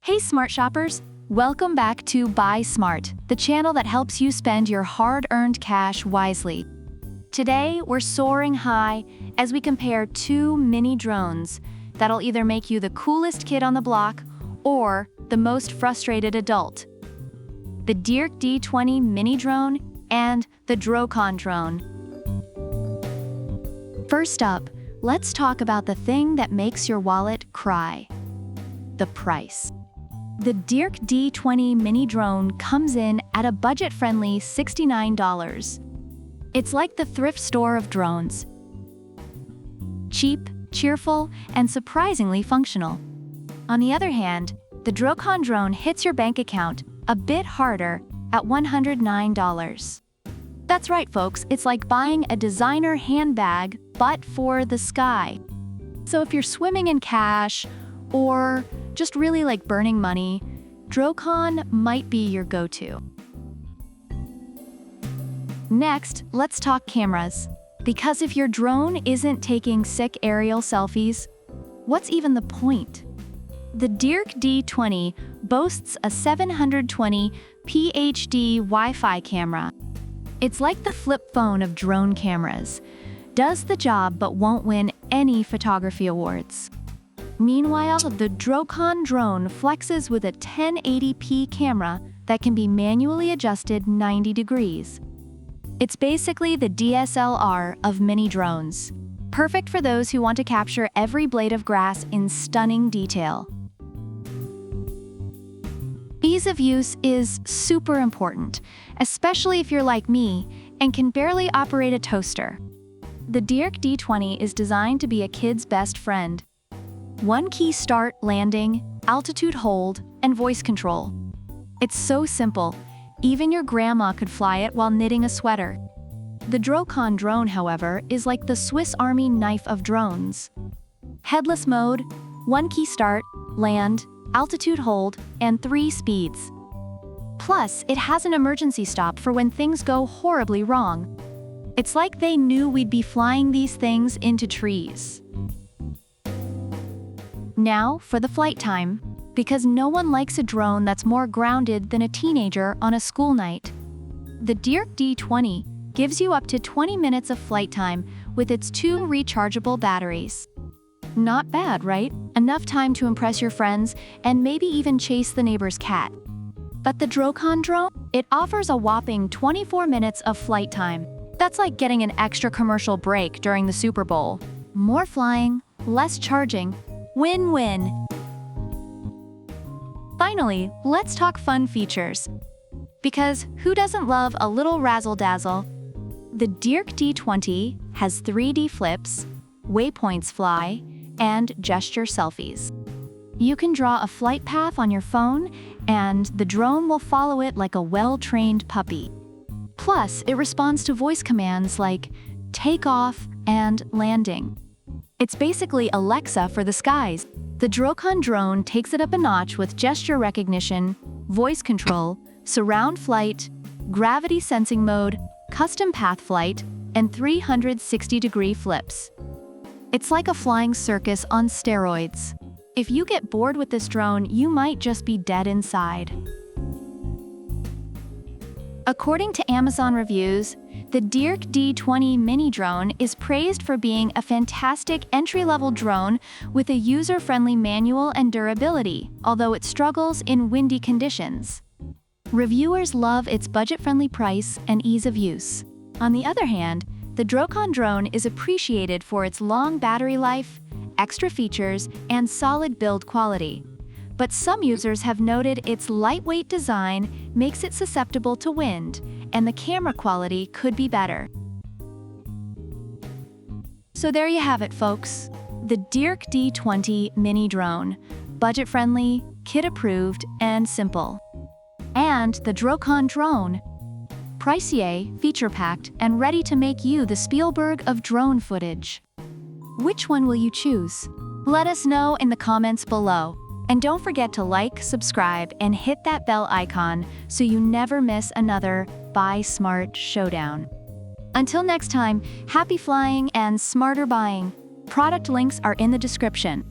Hey smart shoppers, welcome back to Buy Smart, the channel that helps you spend your hard-earned cash wisely. Today, we're soaring high as we compare two mini drones that'll either make you the coolest kid on the block or the most frustrated adult. The DEERC D20 mini drone and the DROCON drone. First up, let's talk about the thing that makes your wallet cry: the price. The DEERC D20 mini drone comes in at a budget-friendly $69. It's like the thrift store of drones. Cheap, cheerful, and surprisingly functional. On the other hand, the DROCON drone hits your bank account a bit harder at $109. That's right, folks, it's like buying a designer handbag, but for the sky. So if you're swimming in cash, or just really like burning money, DROCON might be your go-to. Next, let's talk cameras. Because if your drone isn't taking sick aerial selfies, what's even the point? The DEERC D20 boasts a 720p HD Wi-Fi camera. It's like the flip phone of drone cameras. Does the job but won't win any photography awards. Meanwhile, the DROCON drone flexes with a 1080p camera that can be manually adjusted 90 degrees. It's basically the DSLR of mini drones, perfect for those who want to capture every blade of grass in stunning detail. Ease of use is super important, especially if you're like me and can barely operate a toaster. The DEERC D20 is designed to be a kid's best friend. One key: start, landing, altitude hold, and voice control. It's so simple, even your grandma could fly it while knitting a sweater. The DROCON drone, however, is like the Swiss Army knife of drones. Headless mode, one key: start, land, altitude hold, and 3 speeds. Plus, it has an emergency stop for when things go horribly wrong. It's like they knew we'd be flying these things into trees. Now for the flight time, because no one likes a drone that's more grounded than a teenager on a school night. The DEERC D20 gives you up to 20 minutes of flight time with its 2 rechargeable batteries. Not bad, right? Enough time to impress your friends and maybe even chase the neighbor's cat. But the DROCON drone, it offers a whopping 24 minutes of flight time. That's like getting an extra commercial break during the Super Bowl. More flying, less charging. Win-win. Finally, let's talk fun features. Because who doesn't love a little razzle-dazzle? The DEERC D20 has 3D flips, waypoints fly, and gesture selfies. You can draw a flight path on your phone, and the drone will follow it like a well-trained puppy. Plus, it responds to voice commands like takeoff and landing. It's basically Alexa for the skies. The DROCON drone takes it up a notch with gesture recognition, voice control, surround flight, gravity sensing mode, custom path flight, and 360-degree flips. It's like a flying circus on steroids. If you get bored with this drone, you might just be dead inside. According to Amazon reviews, the DEERC D20 mini drone is praised for being a fantastic entry-level drone with a user-friendly manual and durability, although it struggles in windy conditions. Reviewers love its budget-friendly price and ease of use. On the other hand, the DROCON drone is appreciated for its long battery life, extra features, and solid build quality. But some users have noted its lightweight design makes it susceptible to wind, and the camera quality could be better. So there you have it, folks. The DEERC D20 mini drone, budget-friendly, kid-approved, and simple. And the DROCON drone, pricier, feature-packed, and ready to make you the Spielberg of drone footage. Which one will you choose? Let us know in the comments below. And don't forget to like, subscribe, and hit that bell icon so you never miss another Buy Smart showdown. Until next time, happy flying and smarter buying. Product links are in the description.